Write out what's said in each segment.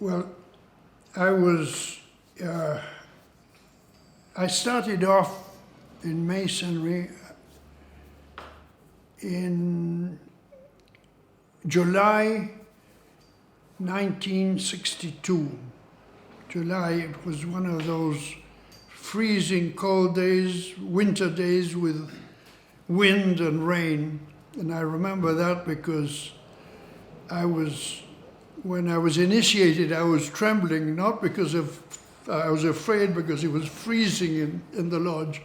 Well, I was, I started off in Masonry in July 1962. July, it was one of those freezing cold days, winter days with wind and rain. And I remember that because when I was initiated, I was trembling, not because I was afraid because it was freezing in the lodge.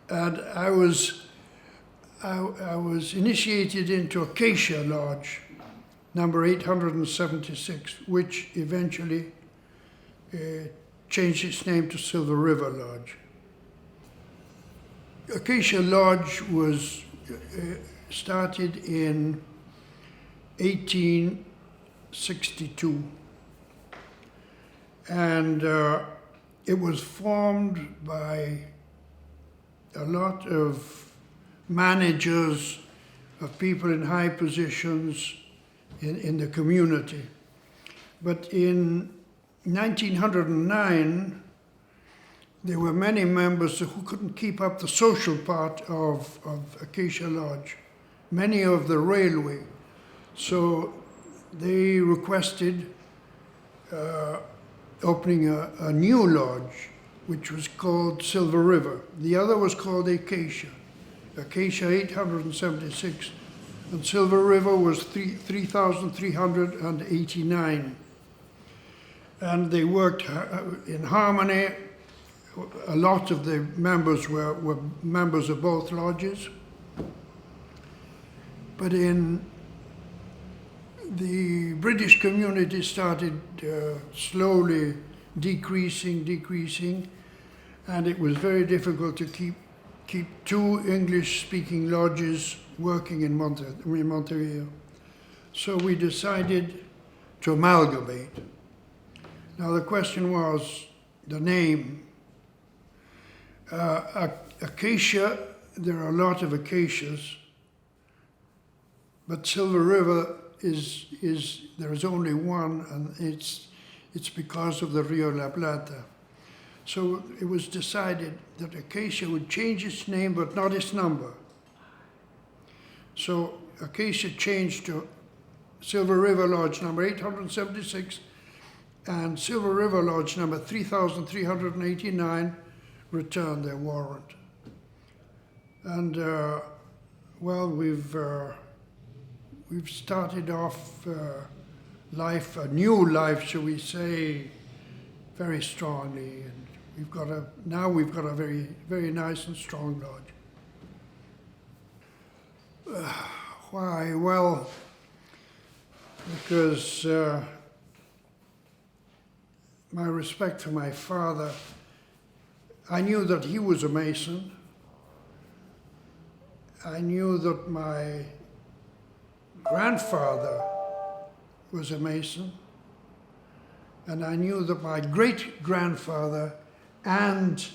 And I was initiated into Acacia Lodge, number 876, which eventually changed its name to Silver River Lodge. Acacia Lodge was started in 1862, and it was formed by a lot of managers, of people in high positions in the community. But in 1909, there were many members who couldn't keep up the social part of Acacia Lodge, many of the railway. So they requested opening a new lodge, which was called Silver River. The other was called Acacia 876, and Silver River was 3,389. And they worked in harmony. A lot of the members were members of both lodges. But in the British community started slowly decreasing, and it was very difficult to keep two English-speaking lodges working in Montevideo. So we decided to amalgamate. Now the question was the name. Acacia, there are a lot of acacias, but Silver River there is only one, and it's because of the Rio La Plata. So it was decided that Acacia would change its name, but not its number. So Acacia changed to Silver River Lodge number 876, and Silver River Lodge number 3,389 returned their warrant. And well, we've started off life, a new life, shall we say, very strongly. And now we've got a very, very nice and strong lodge. Why? Well, because my respect for my father, I knew that he was a Mason. I knew that my grandfather was a Mason, and I knew that my great-grandfather and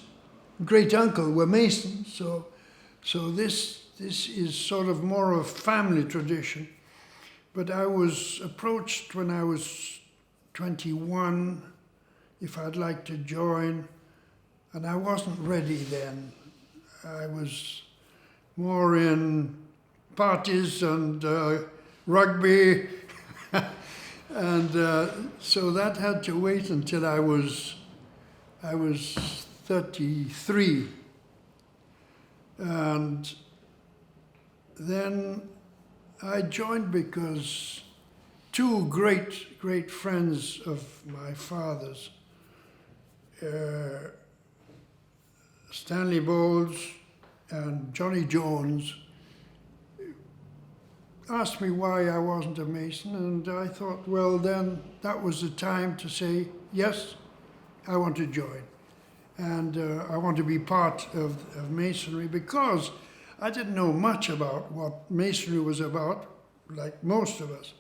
great-uncle were Masons, so this is sort of more of family tradition. But I was approached when I was 21 if I'd like to join, and I wasn't ready then. I was more in parties and rugby, and so that had to wait until I was 33, and then I joined because two great friends of my father's, Stanley Bowles and Johnny Jones, asked me why I wasn't a Mason, and I thought, well, then that was the time to say, yes, I want to join. And I want to be part of Masonry, because I didn't know much about what Masonry was about, like most of us.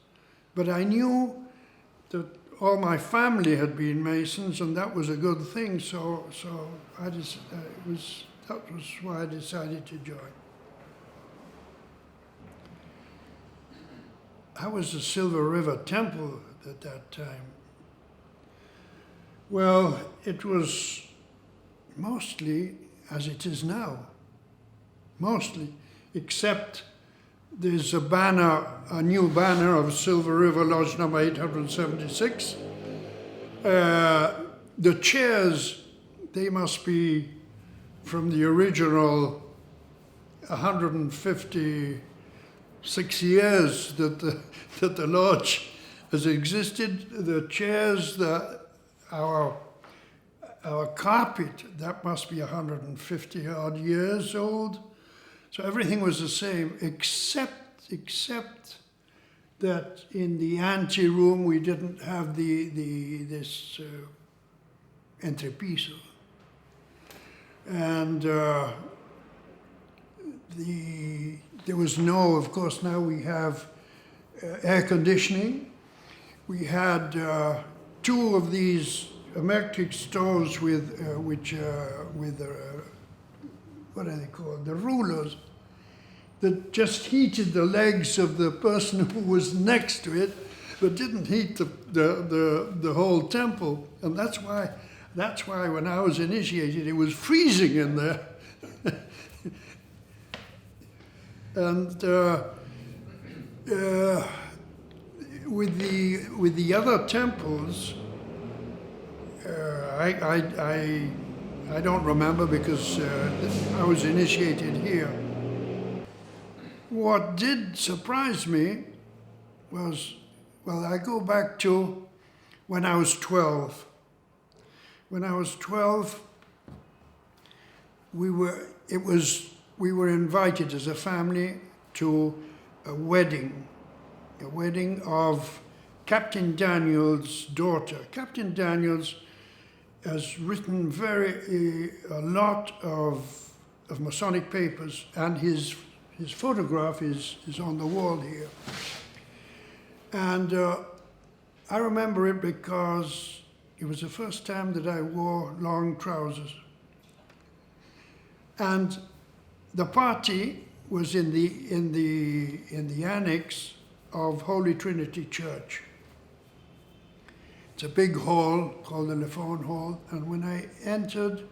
But I knew that all my family had been Masons, and that was a good thing, so that was why I decided to join. How was the Silver River Temple at that time? Well, it was mostly as it is now. Mostly, except there's a new banner of Silver River Lodge number 876. The chairs, they must be from the original 156 years that the lodge has existed. The chairs, our carpet, that must be 150 odd years old. So everything was the same, except that in the ante room we didn't have this entrepiso, and there was no. Of course, now we have air conditioning. We had two of these electric stoves with what are they called? The rulers that just heated the legs of the person who was next to it, but didn't heat the whole temple. And that's why when I was initiated, it was freezing in there. And with the other temples, I don't remember because I was initiated here. What did surprise me was, well, I go back to when I was 12. When I was 12, we were invited as a family to a wedding of Captain Daniel's daughter. Captain Daniel's has written a lot of Masonic papers, and his photograph is on the wall here. And I remember it because it was the first time that I wore long trousers. And the party was in the annex of Holy Trinity Church. It's a big hall called the Lefon Hall, and when I entered,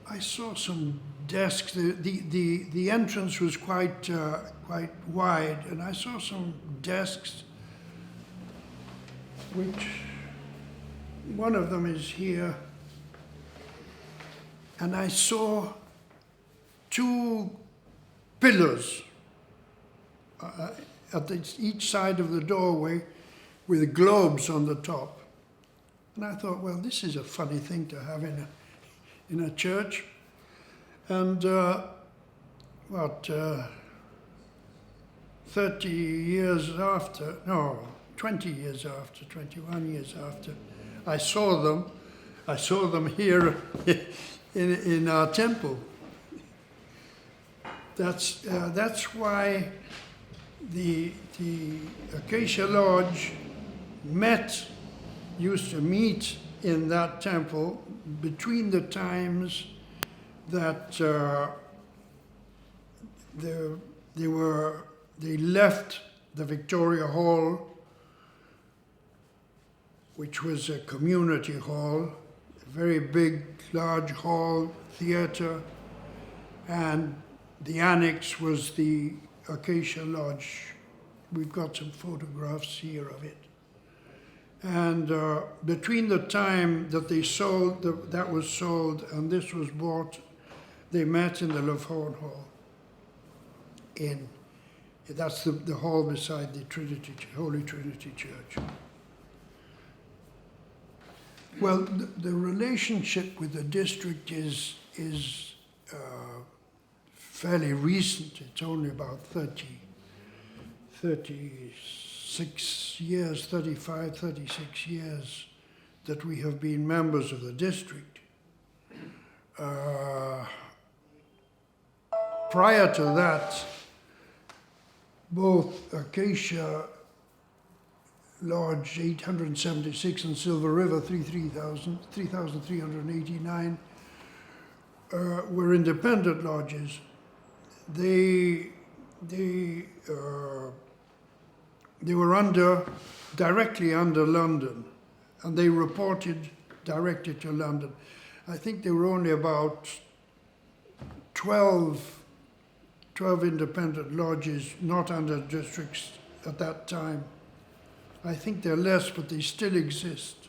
I saw some desks. The entrance was quite wide, and I saw some desks, which one of them is here, and I saw two pillars at each side of the doorway with globes on the top. And I thought, well, this is a funny thing to have in a church. And 30 years after, no, 20 years after, 21 years after, I saw them here in our temple. That's why the Acacia Lodge used to meet in that temple between the times that they left the Victoria Hall, which was a community hall, a very big, large hall, theater, and the annex was the Acacia Lodge. We've got some photographs here of it. And between the time that that was sold and this was bought, they met in the Lefon Hall. That's the hall beside the Holy Trinity Church. Well, the relationship with the district is fairly recent. It's only about 36 years, 35, 36 years that we have been members of the district. Prior to that, both Acacia Lodge 876 and Silver River 3,389 were independent lodges. They were under directly under London, and they reported directly to London. I think there were only about 12 independent lodges not under districts at that time. I think they're less, but they still exist.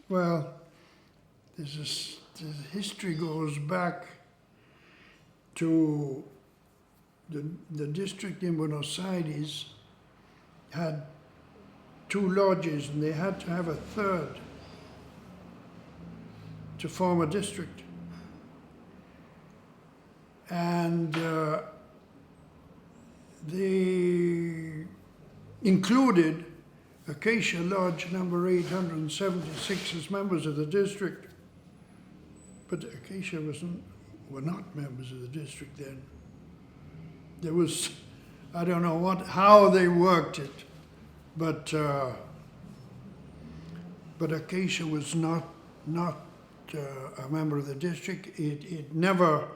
Well, the history goes back to the district in Buenos Aires had 2 lodges, and they had to have a third to form a district. And they included Acacia Lodge number 876 as members of the district. But Acacia were not members of the district then. There was, I don't know how they worked it, but Acacia was not a member of the district. It never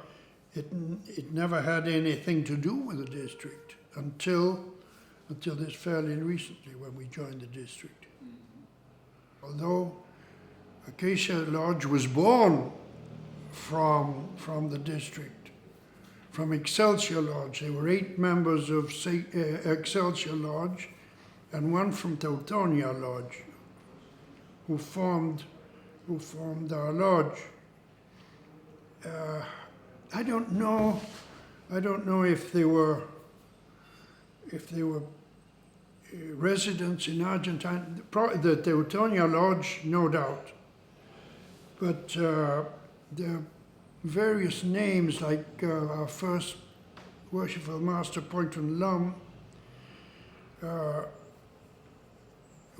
had anything to do with the district until this fairly recently, when we joined the district. Although Acacia Lodge was born from the district, from Excelsior Lodge. There were 8 members of Excelsior Lodge and 1 from Teutonia Lodge who formed our lodge. I don't know if they were residents in Argentina. The Teutonia Lodge, no doubt. But there are various names, like our first worshipful master, Poynton Lum, who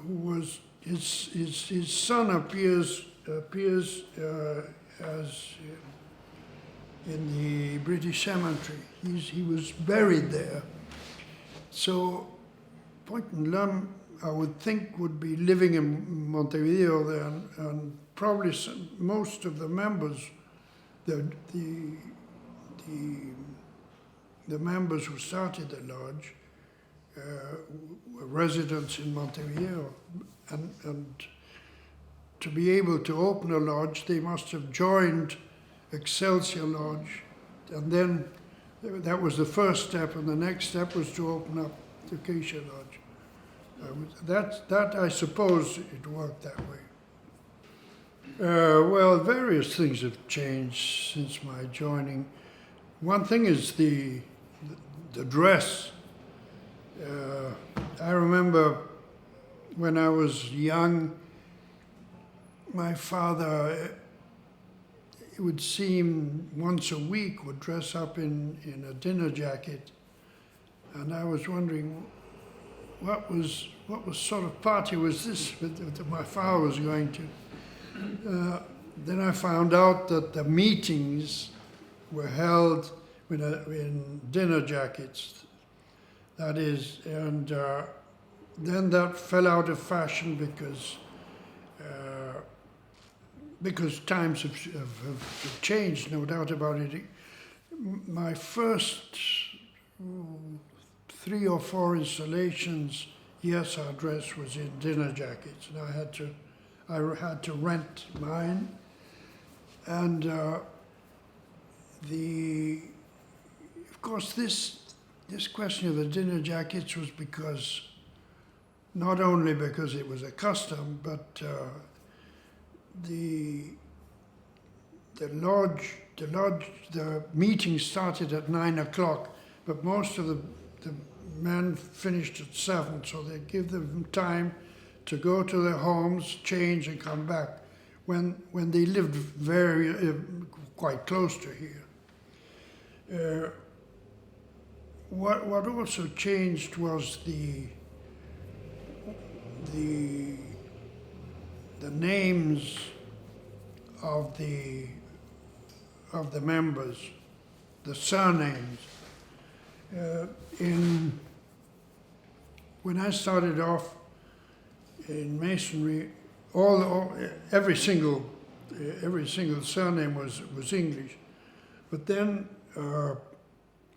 was his son appears as in the British cemetery. He was buried there. So Poynton Lum, I would think, would be living in Montevideo then, and probably most of the members, the members who started the lodge were residents in Montevideo, and to be able to open a lodge, they must have joined Excelsior Lodge, and then that was the first step, and the next step was to open up the Acacia Lodge. That I suppose it worked that way. Well, various things have changed since my joining. One thing is the dress. I remember when I was young, my father, it would seem once a week, would dress up in a dinner jacket, and I was wondering what sort of party was this that my father was going to. Then I found out that the meetings were held in dinner jackets. That is, and then that fell out of fashion because times have changed, no doubt about it. My first 3 or 4 installations, yes, our dress was in dinner jackets, and I had to rent mine. And of course, this question of the dinner jackets was not only because it was a custom, but the meeting started at 9 o'clock, but most of the men finished at 7, so they give them time to go to their homes, change, and come back. When they lived quite close to here. What also changed was the names of the members, the surnames. When I started off in Masonry, every single surname was English, but then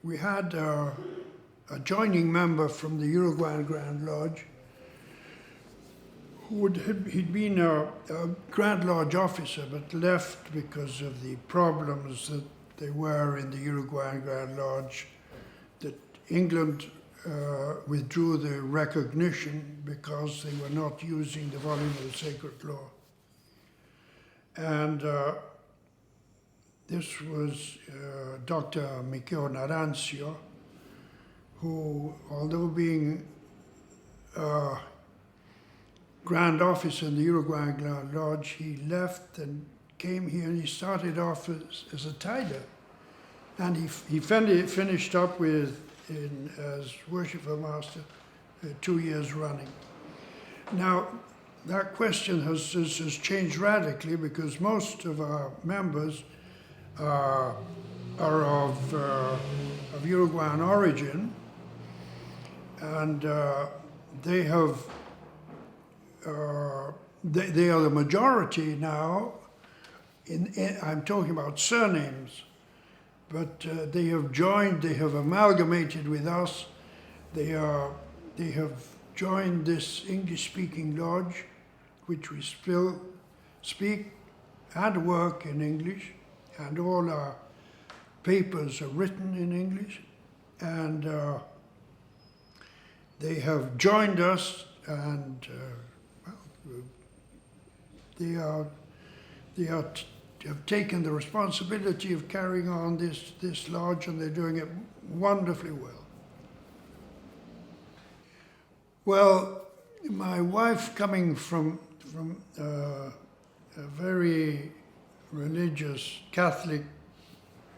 we had a joining member from the Uruguayan Grand Lodge, he'd been a Grand Lodge officer but left because of the problems that there were in the Uruguayan Grand Lodge, that England withdrew the recognition because they were not using the volume of the Sacred Law. And this was Dr. Miquel Narancio, who, although being a Grand Officer in the Uruguayan Grand Lodge, he left and came here, and he started off as a tiler. And he finished up as worshipper master 2 years running. Now, that question has changed radically because most of our members are of Uruguayan origin, and they have they are the majority now. I'm talking about surnames, but they have joined. They have amalgamated with us. They have joined this English-speaking lodge, which we still speak and work in English, and all our papers are written in English, and they have joined us, and they have taken the responsibility of carrying on this lodge, and they're doing it wonderfully well. Well, my wife, coming from a very religious Catholic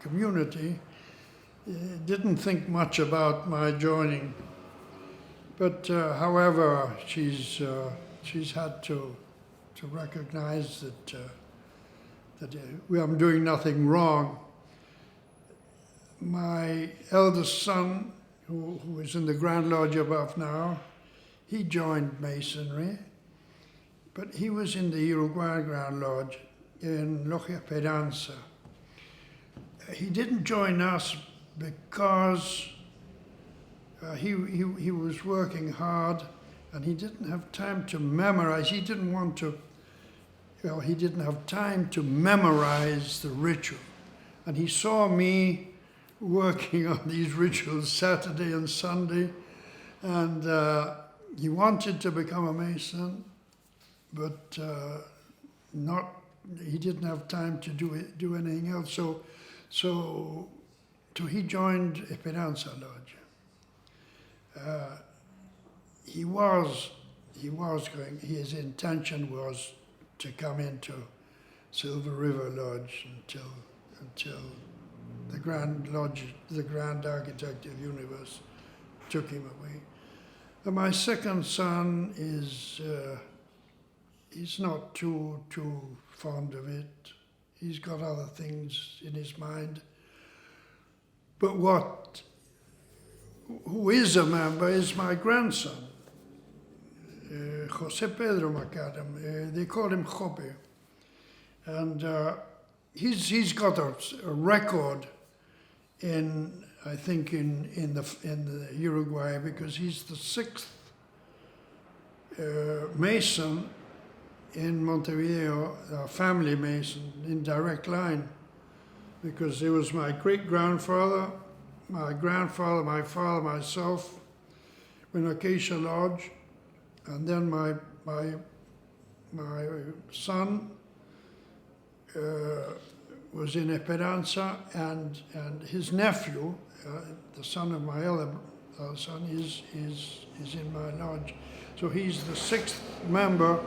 community, didn't think much about my joining. But however, she's had to recognize that I'm doing nothing wrong. My eldest son, who is in the Grand Lodge above now, he joined Masonry, but he was in the Uruguayan Grand Lodge in Logia Esperanza. He didn't join us because he was working hard and he didn't have time to memorize. He didn't have time to memorize the ritual. And he saw me working on these rituals Saturday and Sunday, and he wanted to become a Mason, but he didn't have time to do anything else. So he joined Esperanza Lodge. He was going. His intention was to come into Silver River Lodge until the Grand Lodge, the Grand Architect of the Universe, took him away. And my second son he's not too fond of it. He's got other things in his mind. But who is a member is my grandson, Jose Pedro Macadam. They call him Jope. And he's got a record I think in the Uruguay, because he's the 6th Mason in Montevideo, a family Mason in direct line, because it was my great-grandfather, my grandfather, my father, myself, in Acacia Lodge, and then my son was in Esperanza, and his nephew, the son of my other son, is in my lodge. So he's the 6th member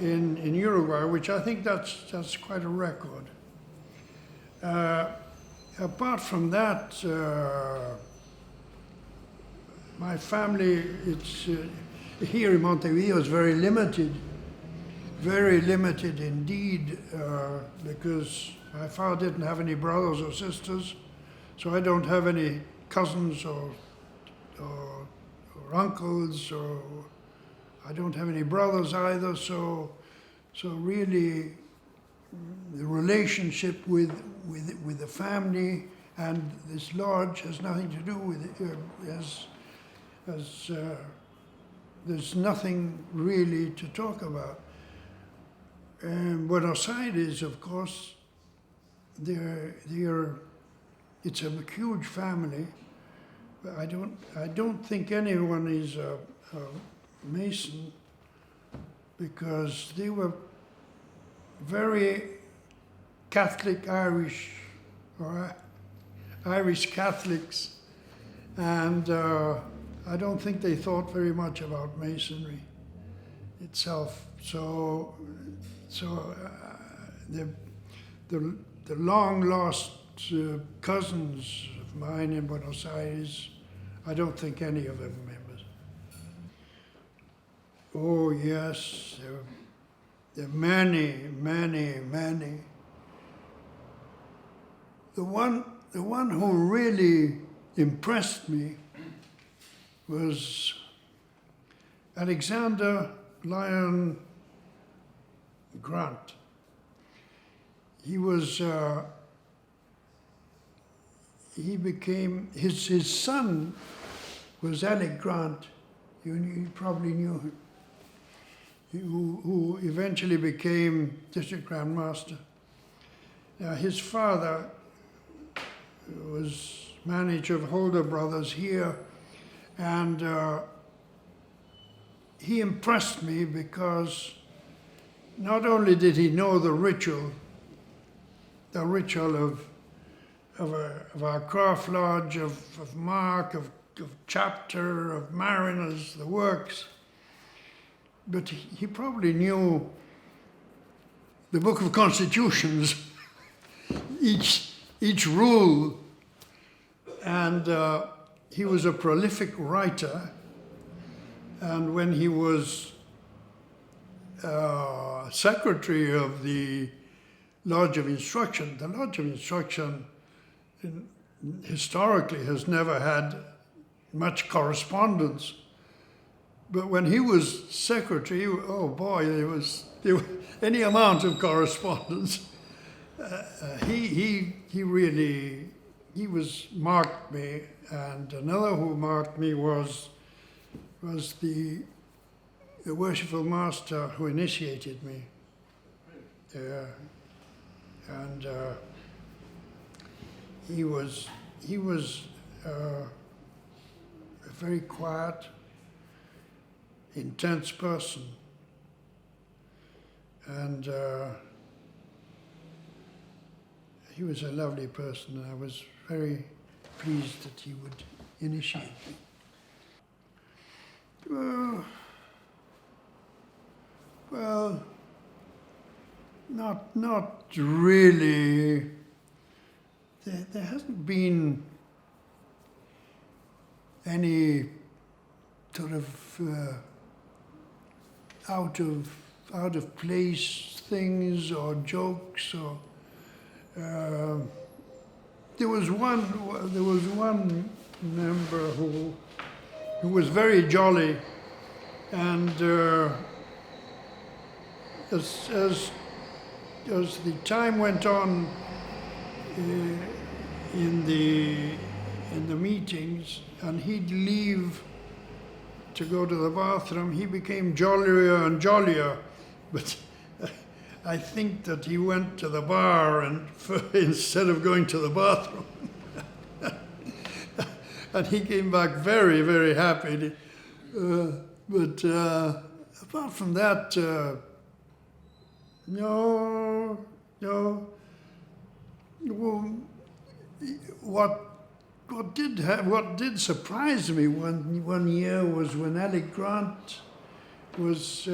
in Uruguay, which I think that's quite a record. Apart from that, my family, it's here in Montevideo is very limited indeed, because my father didn't have any brothers or sisters, so I don't have any cousins or uncles, or I don't have any brothers either. So really, the relationship with the family And this lodge has nothing to do with it. There's nothing really to talk about. And Buenos Aires, of course, it's a huge family. But I don't think anyone is a Mason, because they were very Catholic Irish, or Irish Catholics, and I don't think they thought very much about Masonry itself. So the long lost cousins of mine in Buenos Aires, I don't think any of them members. Oh yes, there are many, many, many. The one who really impressed me was Alexander Lyon Grant. He was, his son was Alec Grant. You probably knew him. Who eventually became District Grand Master. Now, his father was manager of Holder Brothers here, and he impressed me because not only did he know the ritual of our craft lodge, of Mark, of chapter, of mariners, the works, but he probably knew the Book of Constitutions, each rule, and he was a prolific writer. And when he was secretary of the Lodge of Instruction, the Lodge of Instruction historically has never had much correspondence. But when he was secretary, oh boy, there was any amount of correspondence. He marked me, and another who marked me was the worshipful master who initiated me. And he was a very quiet, intense person, and he was a lovely person, and I was very pleased that he would initiate me. Well, not really. There hasn't been any sort of out of place things or jokes, or there was one member who was very jolly, and as the time went on in the meetings, and he'd leave to go to the bathroom, he became jollier and jollier. But I think that he went to the bar and instead of going to the bathroom. And he came back very, very happy. But apart from that, no. Well, what did surprise me one year was when Alec Grant was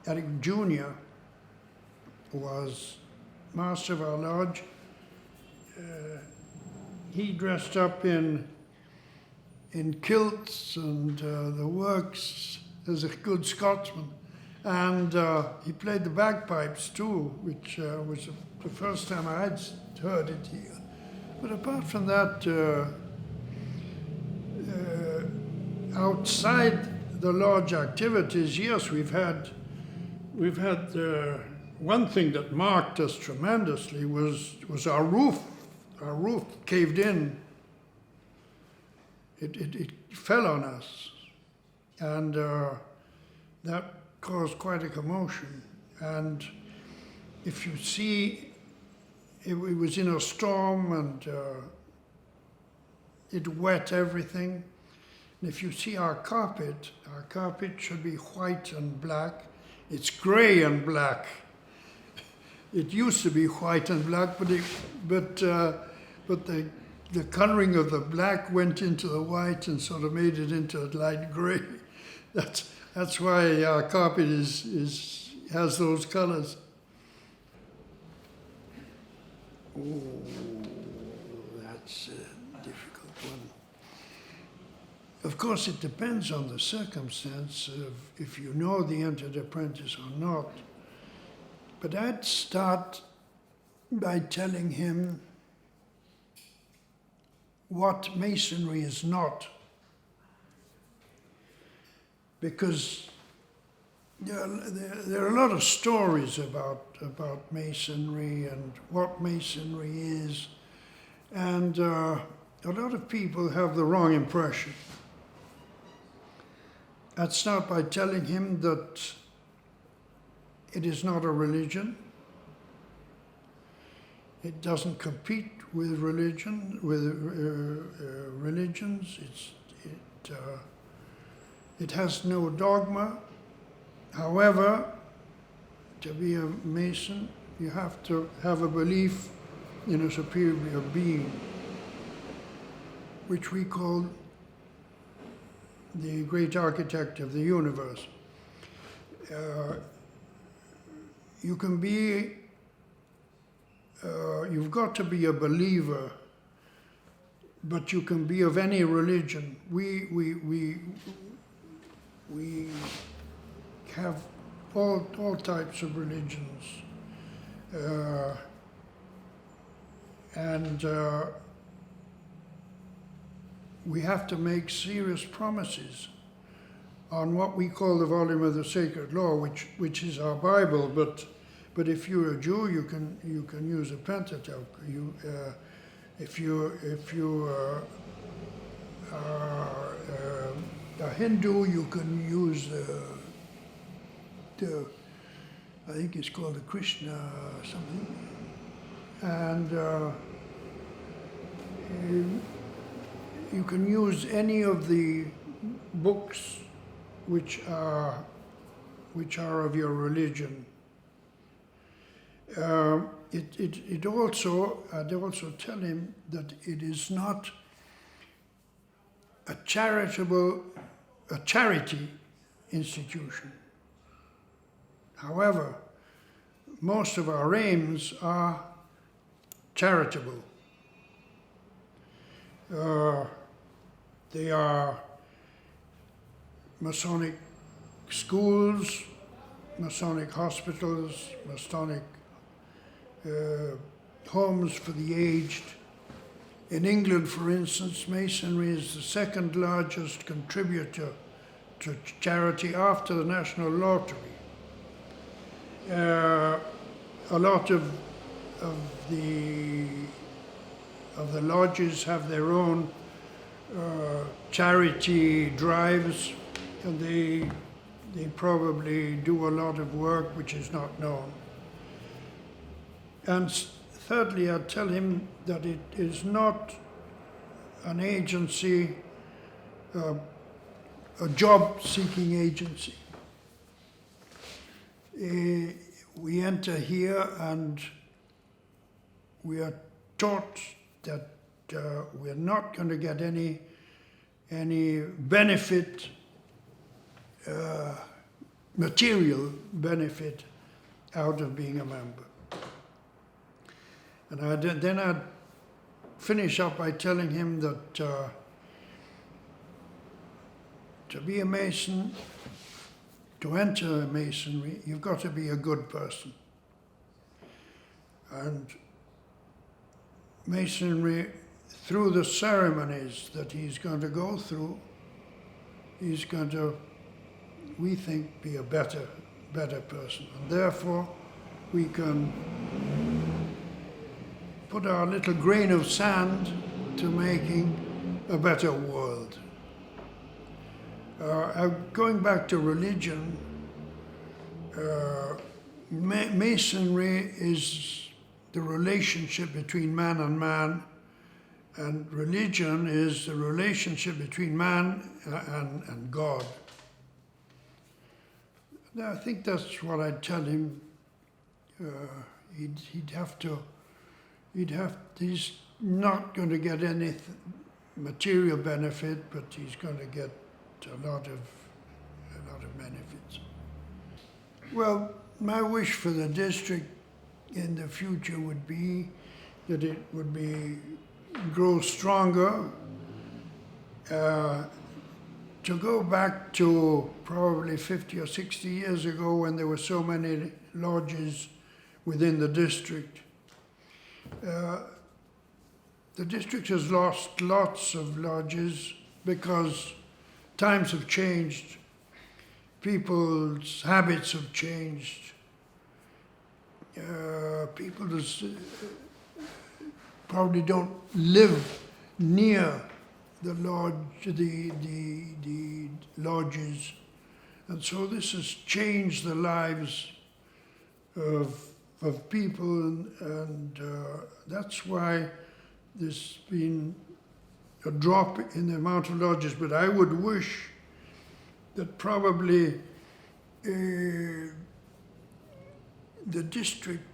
Alec Jr. was master of our lodge. He dressed up in kilts and the works as a good Scotsman, and he played the bagpipes too, which was the first time I had heard it here. But apart from that, outside the lodge activities, yes, we've had one thing that marked us tremendously was our roof, our roof caved in. It fell on us, and that caused quite a commotion. And if you see, it was in a storm, and it wet everything. And if you see our carpet should be white and black. It's grey and black. It used to be white and black, but the colouring of the black went into the white and sort of made it into a light grey. That's why our carpet has those colours. Oh, that's a difficult one. Of course, it depends on the circumstance of if you know the entered apprentice or not. But I'd start by telling him what Masonry is not. Because there are a lot of stories about Masonry and what Masonry is, and a lot of people have the wrong impression. I'd start by telling him that it is not a religion. It doesn't compete with religions. It has no dogma. However, to be a Mason, you have to have a belief in a superior being, which we call the great architect of the universe. You can be, you've got to be a believer, but you can be of any religion. We have all types of religions, and we have to make serious promises on what we call the volume of the sacred law, which is our Bible. But if you're a Jew, you can use a Pentateuch. If you are a Hindu, you can use I think it's called the Krishna something, and you can use any of the books which are of your religion. I'd also tell him that it is not a charity institution. However, most of our aims are charitable. They are Masonic schools, Masonic hospitals, Masonic homes for the aged. In England, for instance, Masonry is the second largest contributor to charity after the National Lottery. A lot of the lodges have their own charity drives, and they probably do a lot of work which is not known. And thirdly, I'd tell him that it is not an agency, a job-seeking agency. We enter here and we are taught that we're not going to get any benefit, material benefit out of being a member. And then I'd finish up by telling him that to be a Mason, to enter Masonry, you've got to be a good person. And Masonry, through the ceremonies that he's going to go through, he's going to, we think, be a better person. And therefore, we can put our little grain of sand to making a better world. Going back to religion, Masonry is the relationship between man, and religion is the relationship between man and God. I think that's what I'd tell him. He's not going to get any material benefit, but he's going to get a lot of benefits. Well, my wish for the district in the future would be that it would grow stronger. To go back to probably 50 or 60 years ago when there were so many lodges within the district. The district has lost lots of lodges because times have changed, people's habits have changed. People just probably don't live near the lodge, the lodges, and so this has changed the lives of people, and that's why there's been a drop in the amount of lodges. But I would wish that probably the district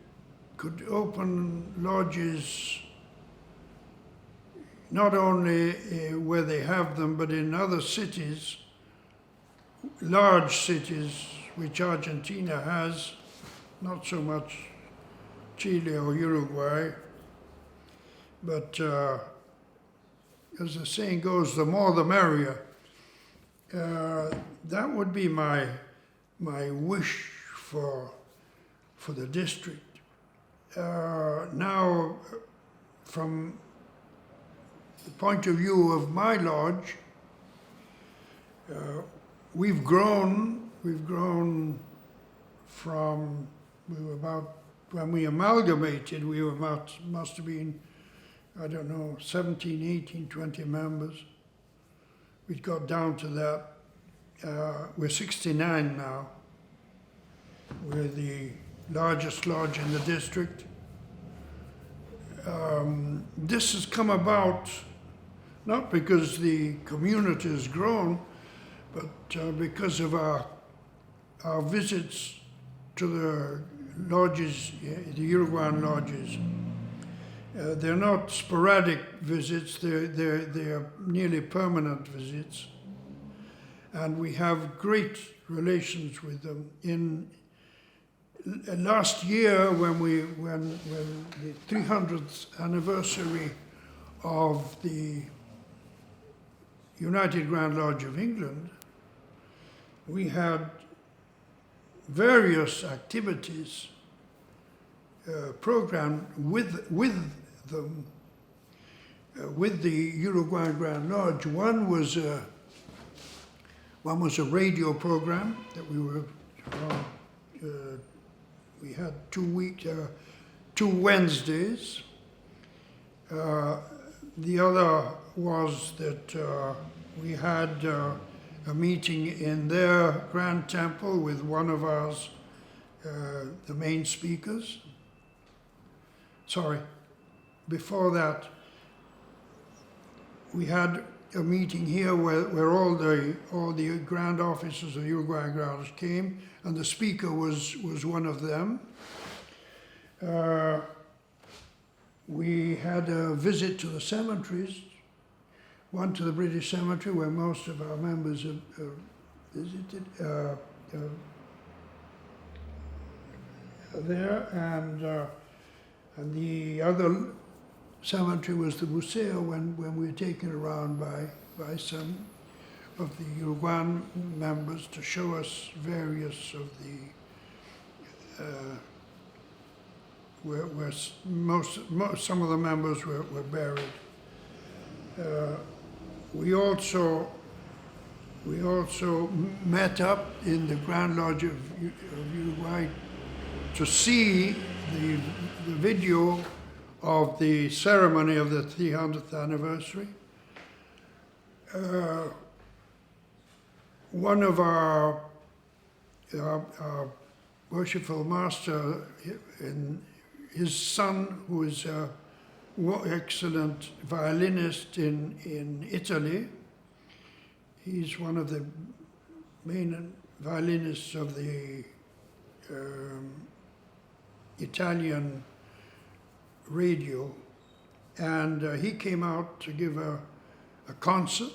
could open lodges not only where they have them, but in other cities, large cities, which Argentina has, not so much Chile or Uruguay. But as the saying goes, the more the merrier. That would be my wish for the district. Now, from the point of view of my lodge, we've grown from, when we amalgamated, we were must have been, I don't know, 17, 18, 20 members. We got down to that. We're 69 now. We're the largest lodge in the district. This has come about not because the community has grown, but because of our visits to the lodges, the Uruguayan lodges. They're not sporadic visits, they're nearly permanent visits. And we have great relations with them. In last year, when the 300th anniversary of the United Grand Lodge of England, we had various activities programmed with them, with the Uruguayan Grand Lodge. One was a radio program that we had 2 Wednesdays. The other was that we had a meeting in their grand temple with one of ours, the main speakers. Sorry, before that, we had a meeting here where all the grand officers of Uruguayan Grand Lodge came, and the speaker was one of them. We had a visit to the cemeteries, one to the British Cemetery where most of our members have visited there, and the other cemetery was the Museo when we were taken around by some of the Uruguayan members to show us various of the where some of the members were buried. We also met up in the Grand Lodge of Uruguay to see the video of the ceremony of the 300th anniversary. One of our worshipful master, his son, who is a excellent violinist in Italy, he's one of the main violinists of the Italian radio, and he came out to give a concert,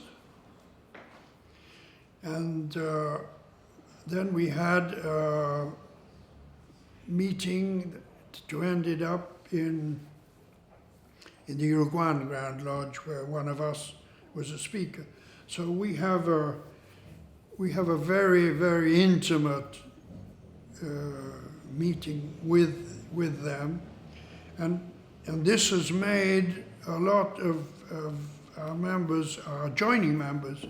and then we had a meeting to end it up in the Uruguayan Grand Lodge, where one of us was a speaker. So we have a very, very intimate meeting with them, and this has made a lot of our members, our joining members,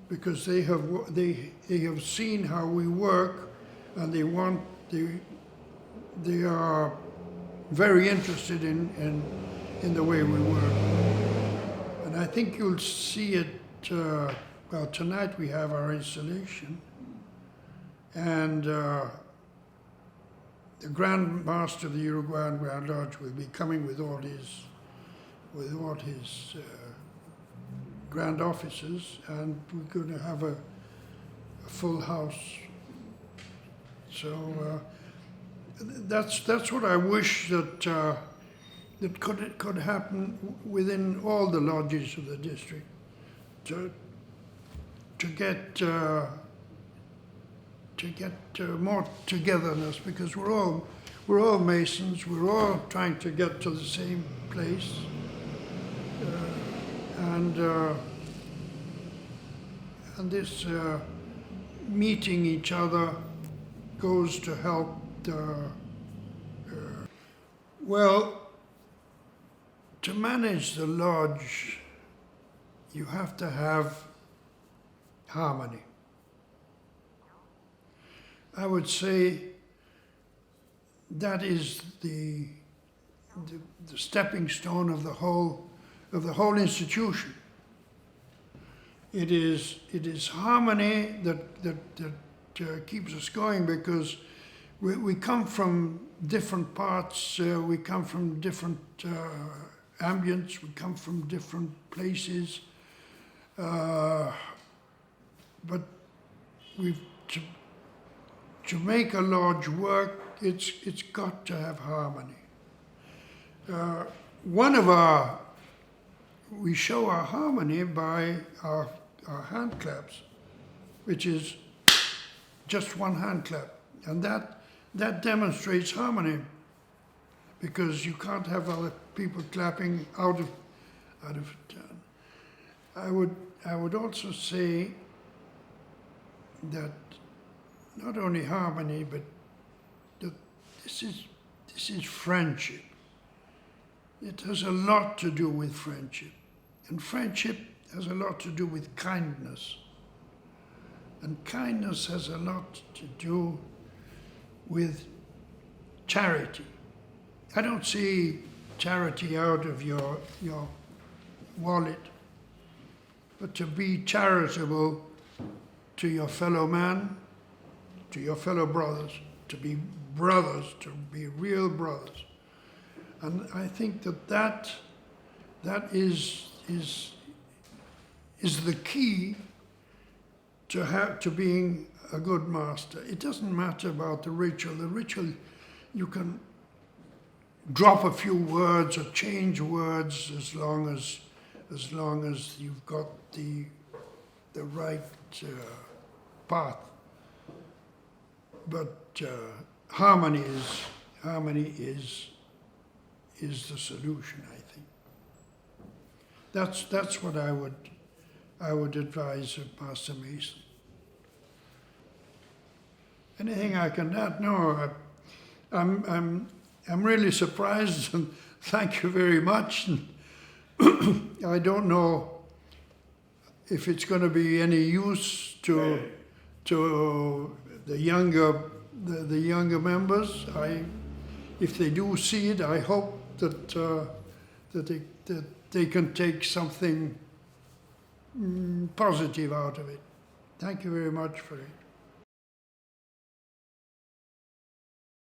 because they have seen how we work, and they are very interested in the way we work. And I think you'll see it. Well, tonight we have our installation, and the Grand Master of the Uruguayan Grand Lodge will be coming with all his grand officers, and we're going to have a full house. So that's what I wish that could happen within all the lodges of the district, to get more togetherness, because we're all Masons. We're all trying to get to the same place, and this meeting each other goes to help. Well, to manage the lodge, you have to have harmony. I would say that is the stepping stone of the whole institution. It is harmony that keeps us going, because we come from different parts, we come from different ambience, we come from different places, but to make a lodge work, it's got to have harmony. We show our harmony by our hand claps, which is just one hand clap, and that demonstrates harmony, because you can't have other people clapping out of turn. I would also say that not only harmony, but that this is friendship. It has a lot to do with friendship, and friendship has a lot to do with kindness, and kindness has a lot to do with charity. I don't see charity out of your wallet, but to be charitable to your fellow man, to your fellow brothers, to be brothers, to be real brothers. And I think that is the key to being a good master. It doesn't matter about the ritual. The ritual, you can drop a few words or change words as long as you've got the right path. But harmony is the solution, I think. That's what I would advise of Master Mason. Anything I can add? No, I'm really surprised, and thank you very much. And I don't know if it's going to be any use to the younger members. If they do see it, I hope that they can take something positive out of it. Thank you very much for it.